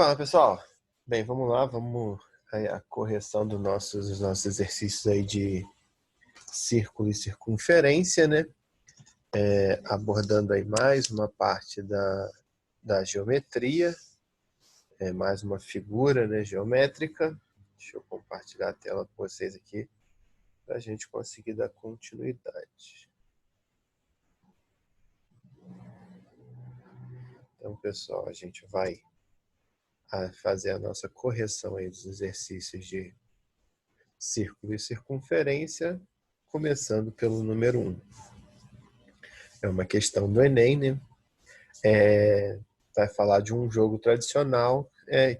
Fala, pessoal. Bem, vamos lá, vamos aí a correção dos nossos exercícios aí de círculo e circunferência, né? Abordando aí mais uma parte da geometria, mais uma figura, né, geométrica. Deixa eu compartilhar a tela com vocês aqui para a gente conseguir dar continuidade. Então, pessoal, a gente vai fazer a nossa correção aí dos exercícios de círculo e circunferência, começando pelo número 1. É uma questão do Enem, né? Vai falar de um jogo tradicional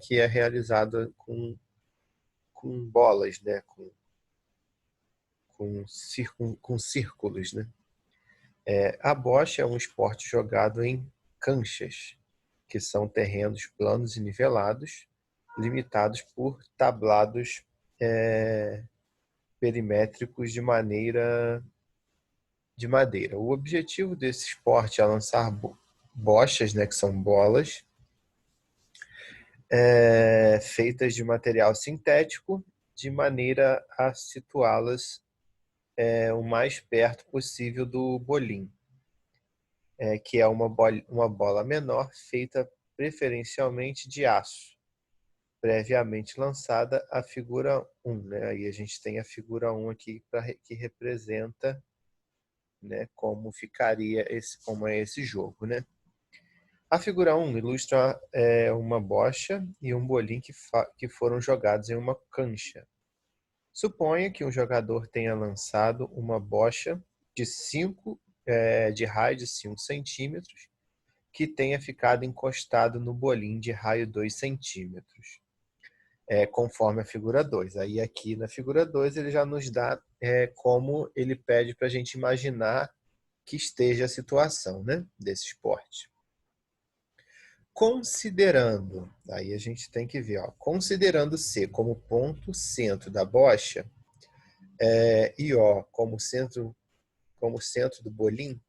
que é realizado com bolas, né? Com círculos, né? A bocha é um esporte jogado em canchas, que são terrenos planos e nivelados, limitados por tablados perimétricos de madeira. O objetivo desse esporte é lançar bochas, né, que são bolas, feitas de material sintético, de maneira a situá-las o mais perto possível do bolim, que é uma bola menor feita preferencialmente de aço, previamente lançada a figura 1. Né? Aí a gente tem a figura 1 aqui que representa, né, como como é esse jogo, né? A figura 1 ilustra uma bocha e um bolim que foram jogados em uma cancha. Suponha que um jogador tenha lançado uma bocha de raio de 5 centímetros que tenha ficado encostado no bolim de raio 2 centímetros, conforme a figura 2. Aí aqui na figura 2 ele já nos dá como ele pede para a gente imaginar que esteja a situação, né, desse esporte. Considerando, aí a gente tem que ver, considerando C como ponto centro da bocha e O como centro do bolim,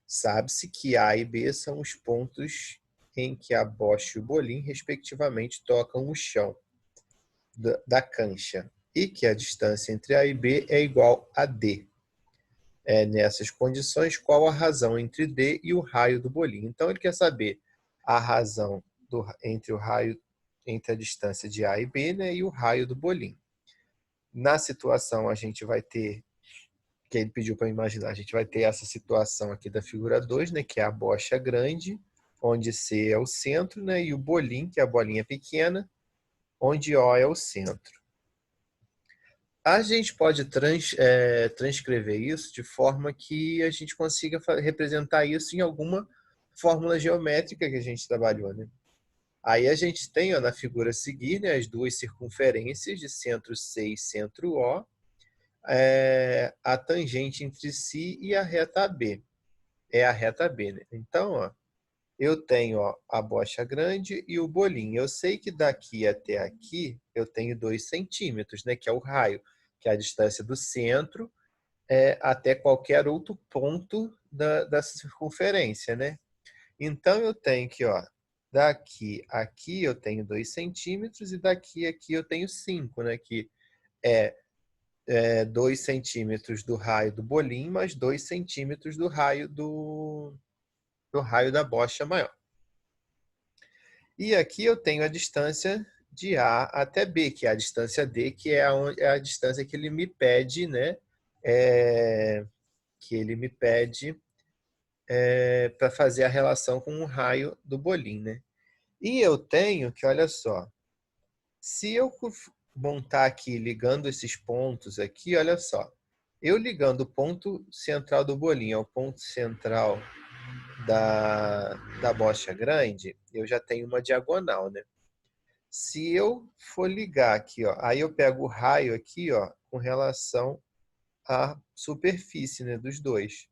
sabe-se que A e B são os pontos em que a bocha e o bolim, respectivamente, tocam o chão da cancha e que a distância entre A e B é igual a D. Nessas condições, qual a razão entre D e o raio do bolim? Então, ele quer saber a razão entre a distância de A e B, né, e o raio do bolim. Na situação, a gente vai ter, que ele pediu para imaginar, a gente vai ter essa situação aqui da figura 2, né, que é a bocha grande, onde C é o centro, né, e o bolim, que é a bolinha pequena, onde O é o centro. A gente pode transcrever isso de forma que a gente consiga representar isso em alguma fórmula geométrica que a gente trabalhou, né? Aí a gente tem, na figura a seguir, né, as duas circunferências de centro C e centro O, a tangente entre si e a reta AB. É a reta B, né? Então, eu tenho a bocha grande e o bolim. Eu sei que daqui até aqui eu tenho 2 centímetros, né, que é o raio, que é a distância do centro até qualquer outro ponto da circunferência, né? Então, eu tenho que, daqui a aqui eu tenho 2 centímetros e daqui a aqui eu tenho 5, né? Que é 2 centímetros do raio do bolim mais 2 centímetros do raio do raio da bocha maior. E aqui eu tenho a distância de A até B, que é a distância D, que é a distância que ele me pede, né? Para fazer a relação com o raio do bolim, né? E eu tenho que, olha só, se eu montar aqui ligando esses pontos aqui, olha só, eu ligando o ponto central do bolim ao ponto central da bocha grande, eu já tenho uma diagonal, né? Se eu for ligar aqui, aí eu pego o raio aqui, com relação à superfície, né, dos dois.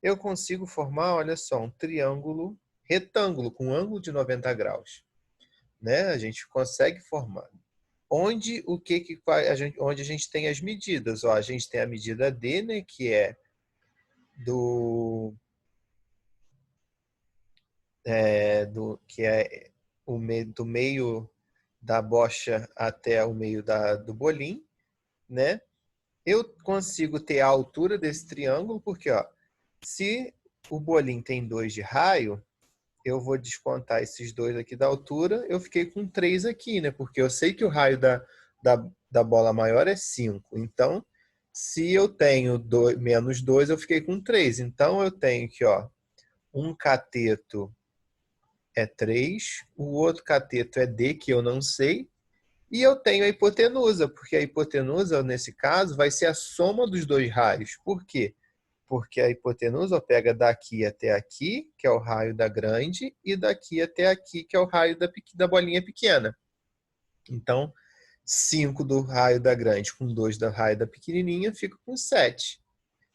Eu consigo formar, olha só, um triângulo retângulo com ângulo de 90 graus, né? A gente consegue formar. Onde a gente tem as medidas, a gente tem a medida D, né, que é que é do meio da bocha até o meio do bolim, né? Eu consigo ter a altura desse triângulo, porque ó, se o bolim tem 2 de raio, eu vou descontar esses 2 aqui da altura, eu fiquei com 3 aqui, né? Porque eu sei que o raio da bola maior é 5. Então, se eu tenho menos 2, eu fiquei com 3. Então, eu tenho aqui, ó, um cateto é 3, o outro cateto é D, que eu não sei, e eu tenho a hipotenusa, porque a hipotenusa, nesse caso, vai ser a soma dos 2 raios. Por quê? Porque a hipotenusa pega daqui até aqui, que é o raio da grande, e daqui até aqui, que é o raio da bolinha pequena. Então, 5 do raio da grande com 2 do raio da pequenininha, fica com 7.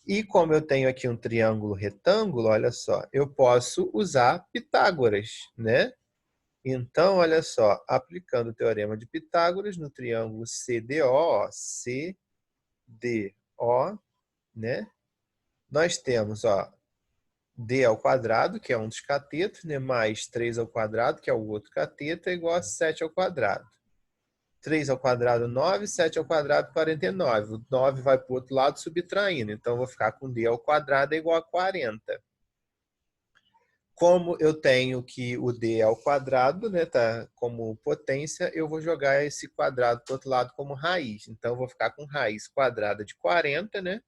E como eu tenho aqui um triângulo retângulo, olha só, eu posso usar Pitágoras, né? Então, olha só, aplicando o teorema de Pitágoras no triângulo CDO, CDO, né? Nós temos, ó, D ao quadrado, que é um dos catetos, né? Mais 3 ao quadrado, que é o outro cateto, é igual a 7 ao quadrado. 3 ao quadrado, 9, 7 ao quadrado, 49. O 9 vai para o outro lado subtraindo, então eu vou ficar com D ao quadrado é igual a 40. Como eu tenho que o D ao quadrado, né, tá como potência, eu vou jogar esse quadrado para o outro lado como raiz. Então, eu vou ficar com raiz quadrada de 40, né?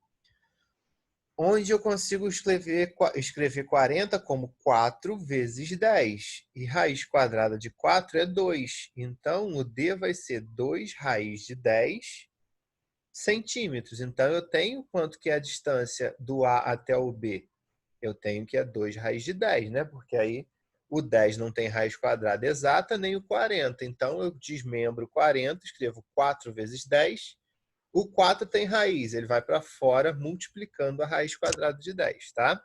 Onde eu consigo escrever 40 como 4 vezes 10. E raiz quadrada de 4 é 2. Então, o D vai ser 2 raiz de 10 centímetros. Então, eu tenho quanto que é a distância do A até o B? Eu tenho que é 2 raiz de 10, né? Porque aí o 10 não tem raiz quadrada exata, nem o 40. Então, eu desmembro 40, escrevo 4 vezes 10. O 4 tem raiz, ele vai para fora multiplicando a raiz quadrada de 10, tá?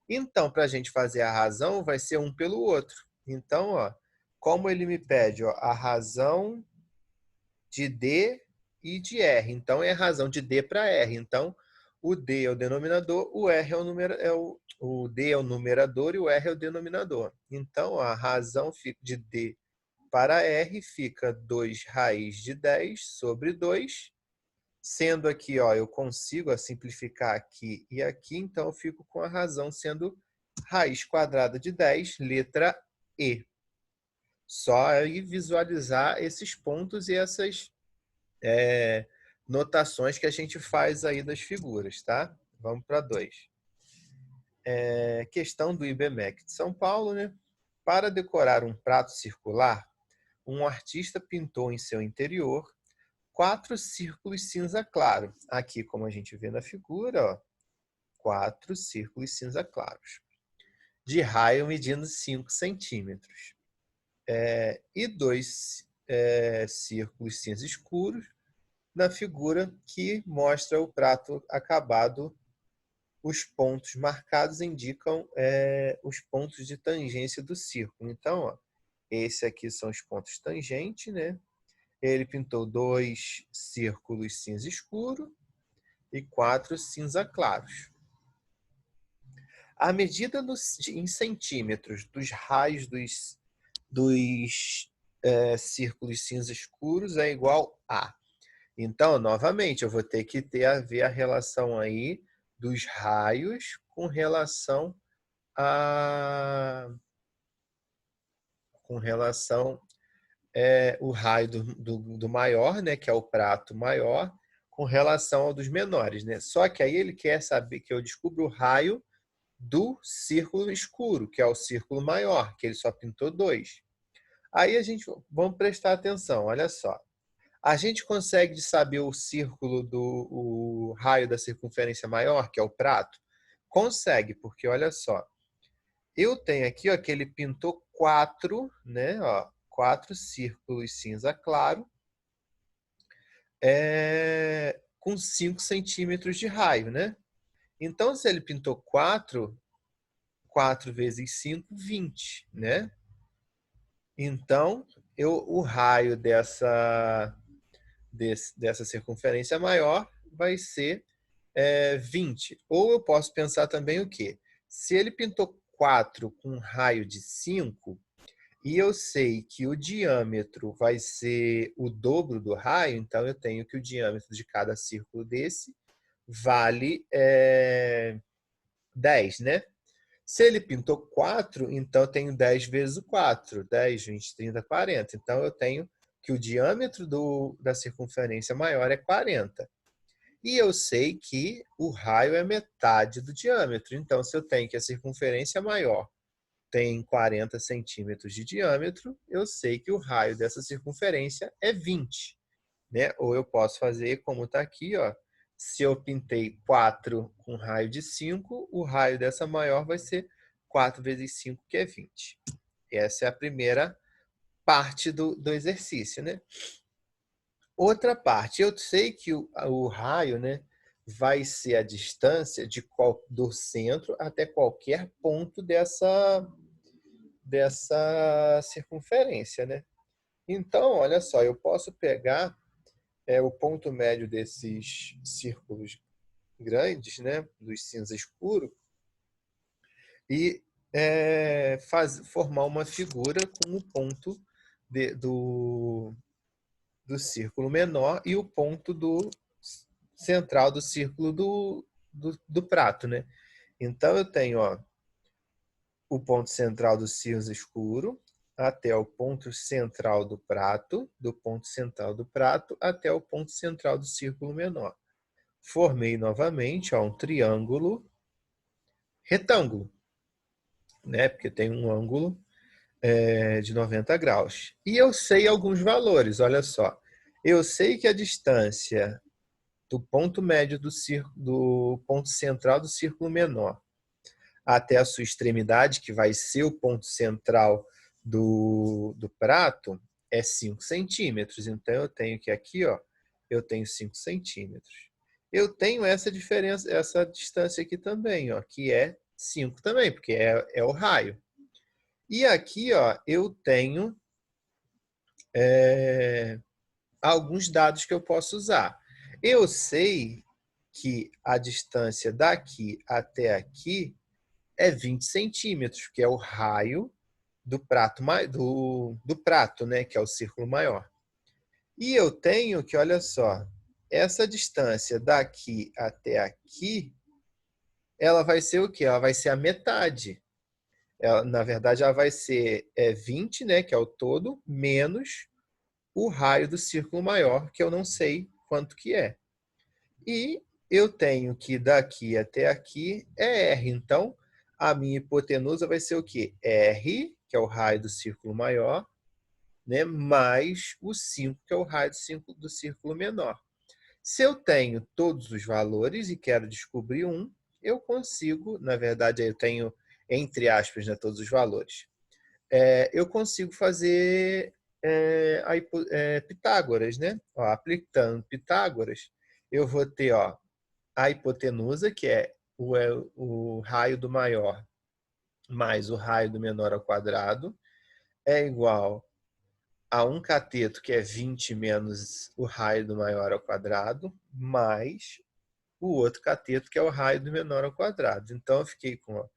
Então, para a gente fazer a razão, vai ser um pelo outro. Então, ó, como ele me pede, ó, a razão de D e de R. Então, é a razão de D para R. Então, o D é o denominador, o R é o D é o numerador e o R é o denominador. Então, a razão de D para R fica 2 raiz de 10 sobre 2, sendo aqui, ó, eu consigo simplificar aqui e aqui, então eu fico com a razão sendo raiz quadrada de 10, letra E. Só aí visualizar esses pontos e essas notações que a gente faz aí das figuras, tá? Vamos para 2. Questão do IBMEC de São Paulo, né? Para decorar um prato circular, um artista pintou em seu interior 4 círculos cinza claro. Aqui, como a gente vê na figura, ó, 4 círculos cinza claros, de raio medindo 5 centímetros. E 2 círculos cinza escuros na figura que mostra o prato acabado. Os pontos marcados indicam os pontos de tangência do círculo. Então, ó, esse aqui são os pontos tangentes, né? Ele pintou 2 círculos cinza escuro e 4 cinza claros. A medida em centímetros dos raios dos círculos cinza escuros é igual a. Então, novamente, eu vou ter que ver a relação aí dos raios com relação o raio do maior, né, que é o prato maior, com relação ao dos menores, né? Só que aí ele quer saber que eu descubra o raio do círculo escuro, que é o círculo maior, que ele só pintou 2. Aí vamos prestar atenção, olha só. A gente consegue saber o círculo o raio da circunferência maior, que é o prato? Consegue, porque olha só. Eu tenho aqui, ó, que ele pintou 4, né, ó, 4 círculos cinza claro, com 5 centímetros de raio, né? Então, se ele pintou 4, 4 vezes 5, 20, né? Então, o raio dessa circunferência maior vai ser 20. Ou eu posso pensar também o quê? Se ele pintou 4 com um raio de 5, e eu sei que o diâmetro vai ser o dobro do raio, então eu tenho que o diâmetro de cada círculo desse vale 10, né? Se ele pintou 4, então eu tenho 10 vezes o 4. 10, 20, 30, 40. Então eu tenho que o diâmetro da circunferência maior é 40. E eu sei que o raio é metade do diâmetro. Então, se eu tenho que a circunferência maior tem 40 centímetros de diâmetro, eu sei que o raio dessa circunferência é 20. Né? Ou eu posso fazer como está aqui, ó. Se eu pintei 4 com raio de 5, o raio dessa maior vai ser 4 vezes 5, que é 20. Essa é a primeira parte do exercício, né? Outra parte, eu sei que o raio, né, vai ser a distância do centro até qualquer ponto dessa circunferência, né? Então, olha só, eu posso pegar o ponto médio desses círculos grandes, né, dos cinza escuro, e formar uma figura com o ponto do círculo menor e o ponto central do círculo do prato, né? Então, eu tenho, ó, o ponto central do cinza escuro até o ponto central do ponto central do prato até o ponto central do círculo menor. Formei novamente, ó, um triângulo retângulo, né? Porque tem um ângulo de 90 graus. E eu sei alguns valores, olha só. Eu sei que a distância do ponto médio do ponto central do círculo menor até a sua extremidade, que vai ser o ponto central do prato, é 5 centímetros. Então, eu tenho que aqui, ó, eu tenho 5 centímetros. Eu tenho essa diferença, essa distância aqui também, ó, que é 5 também, porque é o raio. E aqui, ó, eu tenho alguns dados que eu posso usar. Eu sei que a distância daqui até aqui é 20 centímetros, que é o raio do prato, do prato, né, que é o círculo maior. E eu tenho que, olha só, essa distância daqui até aqui, ela vai ser o quê? Ela vai ser a metade. Na verdade, ela vai ser 20, né, que é o todo, menos o raio do círculo maior, que eu não sei quanto que é. E eu tenho que daqui até aqui é R. Então, a minha hipotenusa vai ser o quê? R, que é o raio do círculo maior, né, mais o 5, que é o raio do círculo menor. Se eu tenho todos os valores e quero descobrir um, eu consigo, na verdade, eu tenho, entre aspas, né, todos os valores. Eu consigo fazer Pitágoras, né? Ó, aplicando Pitágoras, eu vou ter, ó, a hipotenusa, que é o raio do maior mais o raio do menor ao quadrado, é igual a um cateto, que é 20 menos o raio do maior ao quadrado, mais o outro cateto, que é o raio do menor ao quadrado. Então, eu fiquei com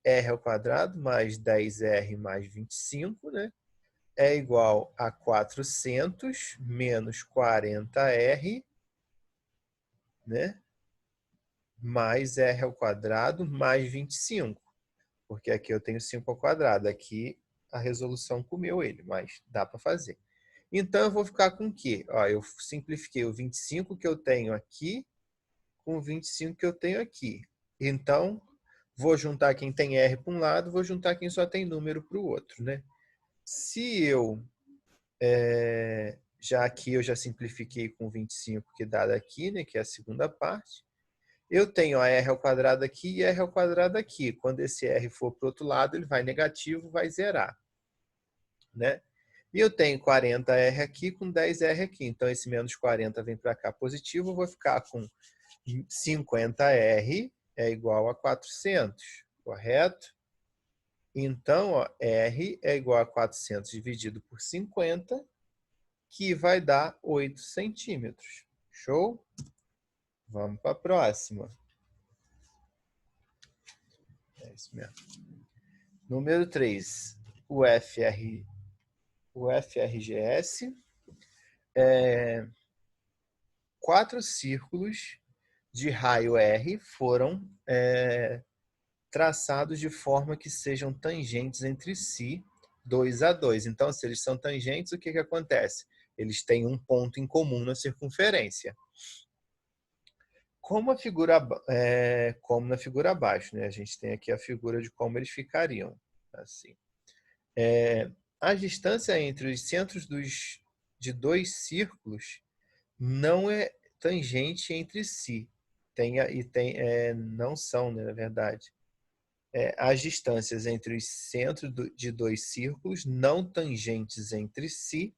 r ao quadrado mais 10r mais 25, né? É igual a 400 menos 40r, né? Mais r ao quadrado mais 25. Porque aqui eu tenho 5 ao quadrado. Aqui a resolução comeu ele, mas dá para fazer. Então, eu vou ficar com o quê? Ó, eu simplifiquei o 25 que eu tenho aqui com o 25 que eu tenho aqui. Então, vou juntar quem tem R para um lado, vou juntar quem só tem número para o outro, né? Se eu, já aqui eu já simplifiquei com 25 que dá daqui, né, que é a segunda parte, eu tenho a R ao quadrado aqui e R ao quadrado aqui. Quando esse R for para o outro lado, ele vai negativo, vai zerar, né? E eu tenho 40R aqui com 10R aqui. Então, esse menos 40 vem para cá positivo, eu vou ficar com 50R é igual a 400, correto? Então, ó, R é igual a 400 dividido por 50, que vai dar 8 centímetros. Show? Vamos para a próxima. É isso mesmo. Número 3. O FR o FRGS, 4 círculos de raio R foram traçados de forma que sejam tangentes entre si, 2 a 2. Então, se eles são tangentes, o que acontece? Eles têm um ponto em comum na circunferência. Como na figura abaixo, né? A gente tem aqui a figura de como eles ficariam. Assim. A distância entre os centros de 2 círculos não é tangente entre si. Não são, né, na verdade. As distâncias entre os centros de 2 círculos não tangentes entre si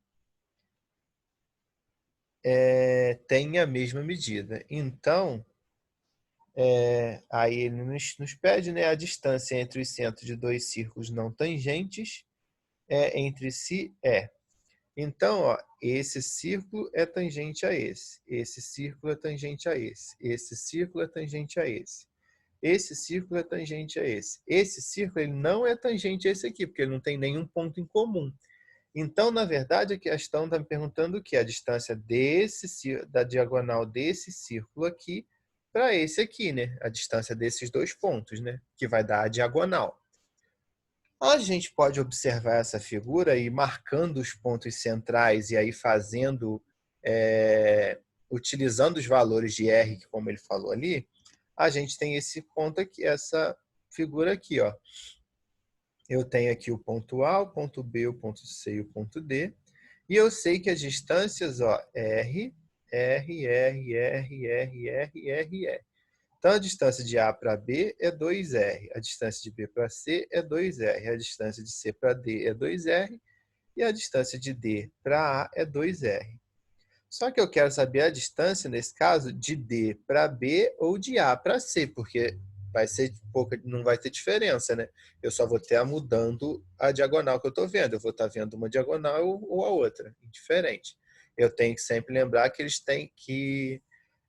têm a mesma medida. Então, aí ele nos pede, né, a distância entre os centros de 2 círculos não tangentes entre si é. Então, ó, esse círculo é tangente a esse círculo é tangente a esse círculo é tangente a esse círculo é tangente a esse círculo ele não é tangente a esse aqui, porque ele não tem nenhum ponto em comum. Então, na verdade, a questão está me perguntando o que? A distância da diagonal desse círculo aqui para esse aqui, né? A distância desses 2 pontos, né? Que vai dar a diagonal. A gente pode observar essa figura e marcando os pontos centrais e aí utilizando os valores de R, como ele falou ali, a gente tem esse ponto aqui, essa figura aqui, ó. Eu tenho aqui o ponto A, o ponto B, o ponto C e o ponto D. E eu sei que as distâncias, ó, R, R, R, R, R, R, R, R. Então, a distância de A para B é 2R, a distância de B para C é 2R, a distância de C para D é 2R e a distância de D para A é 2R. Só que eu quero saber a distância, nesse caso, de D para B ou de A para C, porque não vai ter diferença, né? Eu só vou estar mudando a diagonal que eu estou vendo. Eu vou estar vendo uma diagonal ou a outra, indiferente. Eu tenho que sempre lembrar que eles têm que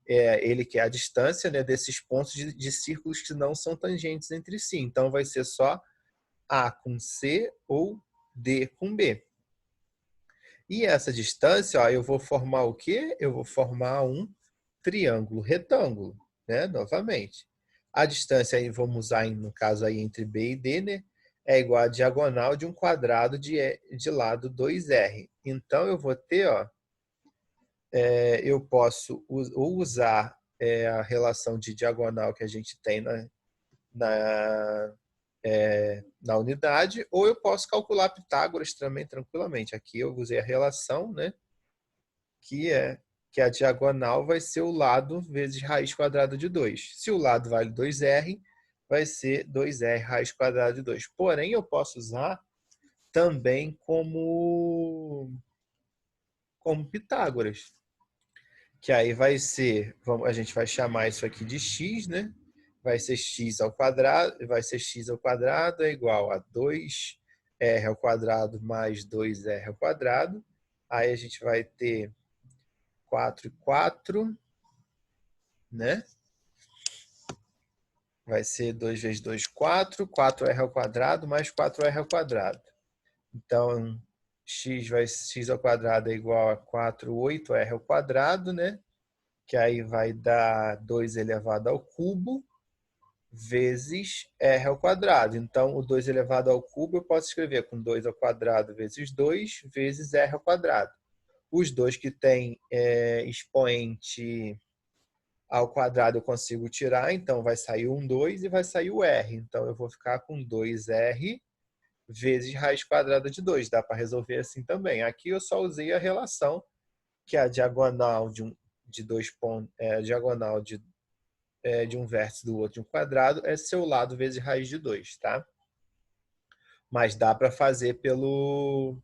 ele quer a distância, né, desses pontos de círculos que não são tangentes entre si. Então, vai ser só A com C ou D com B. E essa distância, ó, eu vou formar o quê? Eu vou formar um triângulo retângulo, né? Novamente. A distância, aí vamos usar, no caso, aí, entre B e D, né? É igual a diagonal de um quadrado de lado 2R. Então, eu vou ter, ó, eu posso ou usar a relação de diagonal que a gente tem na unidade, ou eu posso calcular Pitágoras também tranquilamente. Aqui eu usei a relação, né, que a diagonal vai ser o lado vezes raiz quadrada de 2. Se o lado vale 2R, vai ser 2R raiz quadrada de 2. Porém, eu posso usar também como Pitágoras, que aí vai ser, a gente vai chamar isso aqui de x, né? Vai ser x ao quadrado é igual a 2r ao quadrado mais 2r ao quadrado. Aí a gente vai ter 4 e 4, né? Vai ser 2 vezes 2, 4r ao quadrado mais 4r ao quadrado. Então, x ao quadrado é igual a 4, 8r ao quadrado, né? Que aí vai dar 2 elevado ao cubo vezes r ao quadrado. Então, o 2 elevado ao cubo eu posso escrever com 2 ao quadrado vezes 2 vezes r ao quadrado. Os dois que têm expoente ao quadrado eu consigo tirar, então vai sair um 2 e vai sair o r. Então, eu vou ficar com 2r vezes raiz quadrada de 2. Dá para resolver assim também. Aqui eu só usei a relação, que é a diagonal de 2 pontos, diagonal de um vértice do outro de um quadrado é seu lado vezes raiz de 2, tá? Mas dá para fazer pelo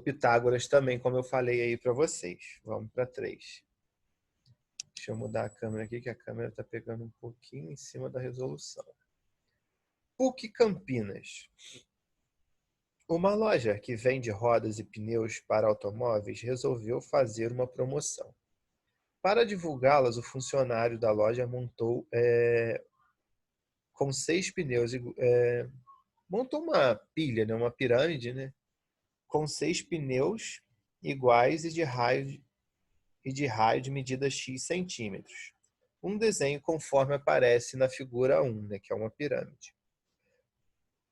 Pitágoras também, como eu falei aí para vocês. Vamos para 3. Deixa eu mudar a câmera aqui, que a câmera está pegando um pouquinho em cima da resolução. PUC Campinas. Uma loja que vende rodas e pneus para automóveis resolveu fazer uma promoção. Para divulgá-las, o funcionário da loja montou com 6 pneus montou uma pilha, né, uma pirâmide, né, com 6 pneus iguais e de raio de medida x centímetros. Um desenho conforme aparece na figura 1, né, que é uma pirâmide.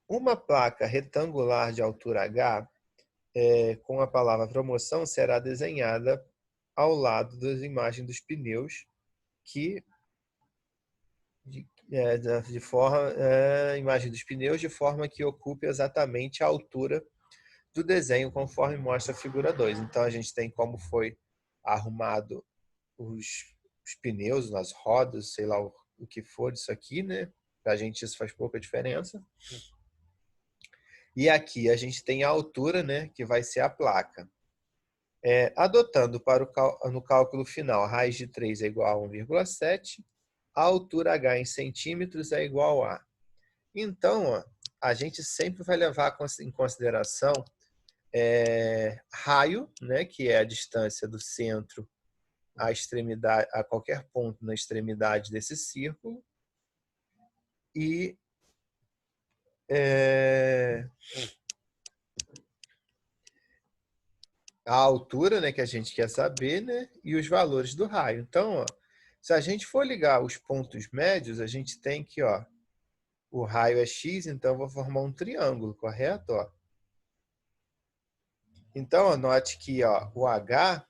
Uma placa retangular de altura H, com a palavra promoção, será desenhada ao lado das imagens dos pneus que imagem dos pneus de forma que ocupe exatamente a altura do desenho conforme mostra a figura 2. Então a gente tem como foi arrumado os pneus, as rodas, sei lá o que for isso aqui, né? Para a gente isso faz pouca diferença. E aqui a gente tem a altura, né? Que vai ser a placa. Adotando no cálculo final, a raiz de 3 é igual a 1,7, a altura H em centímetros é igual a. Então, ó, a gente sempre vai levar em consideração raio, né, que é a distância do centro à extremidade, a qualquer ponto na extremidade desse círculo, e a altura, né, que a gente quer saber, né, e os valores do raio. Então, ó, se a gente for ligar os pontos médios, a gente tem que, ó, o raio é x, então eu vou formar um triângulo, correto? Ó. Então, ó, note que ó, o H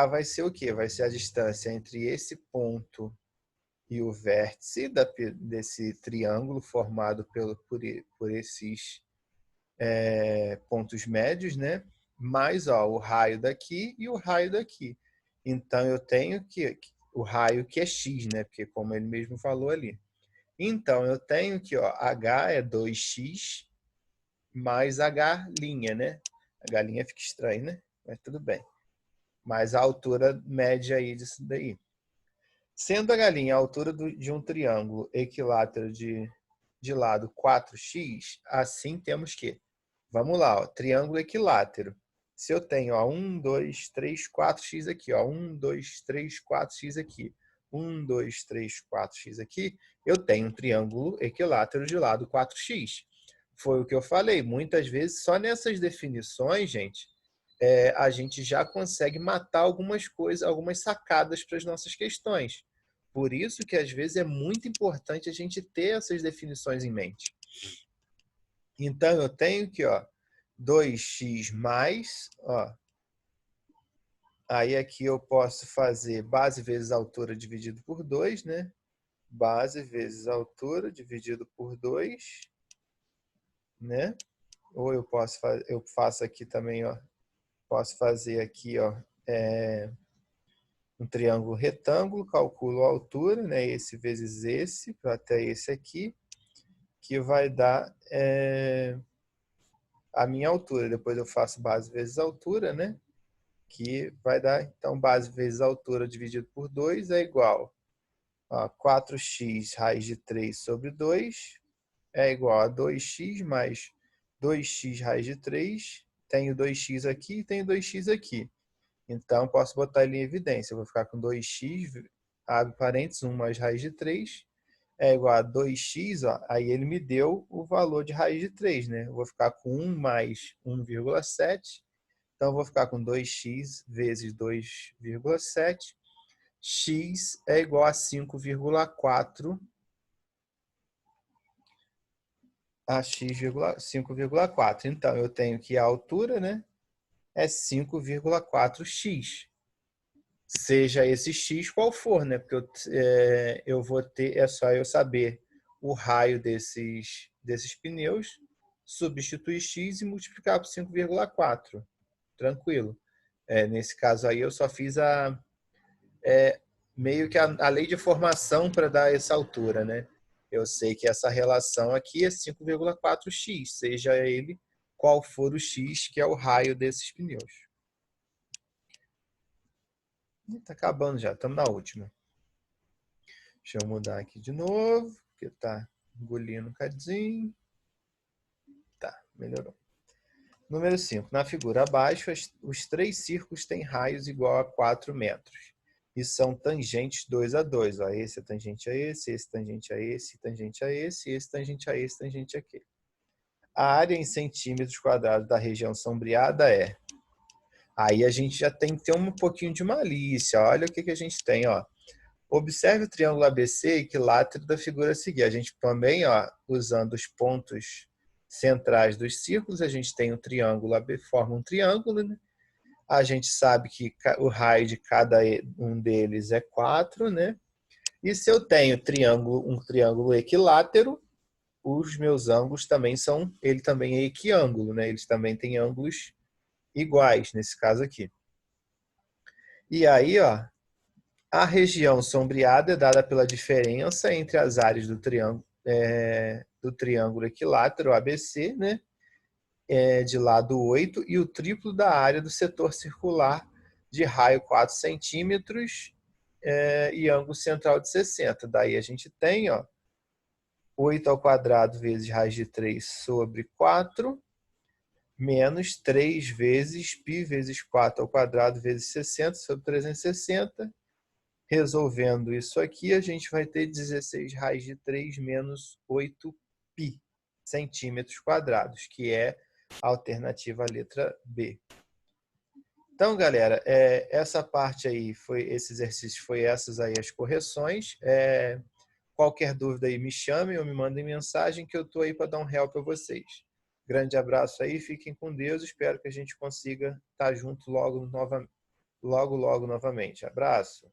vai ser o quê? Vai ser a distância entre esse ponto e o vértice desse triângulo formado por esses pontos médios, né? Mais ó, o raio daqui e o raio daqui. Então, eu tenho que o raio que é x, né? Porque como ele mesmo falou ali. Então, eu tenho que ó, H é 2x mais H', né? H' fica estranho, né? Mas tudo bem. Mais a altura média aí disso daí. Sendo H' a altura de um triângulo equilátero de lado 4x, assim temos que, vamos lá, ó, triângulo equilátero. Se eu tenho ó, 1, 2, 3, 4x aqui, ó, 1, 2, 3, 4x aqui, 1, 2, 3, 4x aqui, eu tenho um triângulo equilátero de lado 4x. Foi o que eu falei, muitas vezes só nessas definições, gente, a gente já consegue matar algumas coisas, algumas sacadas para as nossas questões. Por isso que às vezes é muito importante a gente ter essas definições em mente. Então eu tenho que, ó, 2x mais, ó, aí aqui eu posso fazer base vezes altura dividido por 2, né? Base vezes altura dividido por 2, né? Ou eu faço aqui também, ó, posso fazer aqui, ó, um triângulo retângulo, calculo a altura, né? Esse vezes esse, até esse aqui, que vai dar a minha altura. Depois eu faço base vezes altura, né? Que vai dar, então, base vezes altura dividido por 2 é igual a 4x raiz de 3 sobre 2 é igual a 2x mais 2x raiz de 3. Tenho 2x aqui e tenho 2x aqui. Então, posso botar ele em evidência. Eu vou ficar com 2x, abre parênteses, 1 mais raiz de 3, é igual a 2x, ó, aí ele me deu o valor de raiz de 3, né? Eu vou ficar com 1 mais 1,7, então eu vou ficar com 2x vezes 2,7, x é igual a 5,4 a x 5,4. Então, eu tenho que a altura, né, é 5,4x. Seja esse x qual for, né? Porque eu vou ter, é só eu saber o raio desses pneus, substituir x e multiplicar por 5,4. Tranquilo. Nesse caso aí eu só fiz meio que a lei de formação para dar essa altura, né? Eu sei que essa relação aqui é 5,4x, seja ele qual for o x que é o raio desses pneus. Está acabando já, estamos na última. Deixa eu mudar aqui de novo, porque está engolindo um cadinho. Tá, melhorou. Número 5. Na figura abaixo, os 3 círculos têm raios igual a 4 metros. e são tangentes 2 a 2. Ó, esse é tangente a esse tangente a esse, tangente a esse tangente a esse, tangente a aquele. A área em centímetros quadrados da região sombreada é... Aí a gente já tem que ter um pouquinho de malícia. Olha o que a gente tem, ó. Observe o triângulo ABC equilátero da figura a seguir. A gente também, ó, usando os pontos centrais dos círculos, a gente tem um triângulo AB, forma um triângulo, né? A gente sabe que o raio de cada um deles é 4, né? E se eu tenho um triângulo equilátero, os meus ângulos também são, ele também é equiângulo, né? Eles também têm ângulos iguais nesse caso aqui. E aí, ó, a região sombreada é dada pela diferença entre as áreas do triângulo equilátero ABC, né? De lado 8, e o triplo da área do setor circular de raio 4 centímetros e ângulo central de 60. Daí a gente tem, ó, 8 ao quadrado vezes raiz de 3 sobre 4, menos 3 vezes π vezes 4 ao quadrado vezes 60 sobre 360. Resolvendo isso aqui, a gente vai ter 16 raiz de 3 menos 8π centímetros quadrados, que é a alternativa letra B. Então, galera, essa parte aí, esse exercício foi essas aí as correções. Qualquer dúvida aí me chamem ou me mandem mensagem que eu estou aí para dar um help para vocês. Grande abraço aí, fiquem com Deus, espero que a gente consiga estar junto logo novamente. Abraço!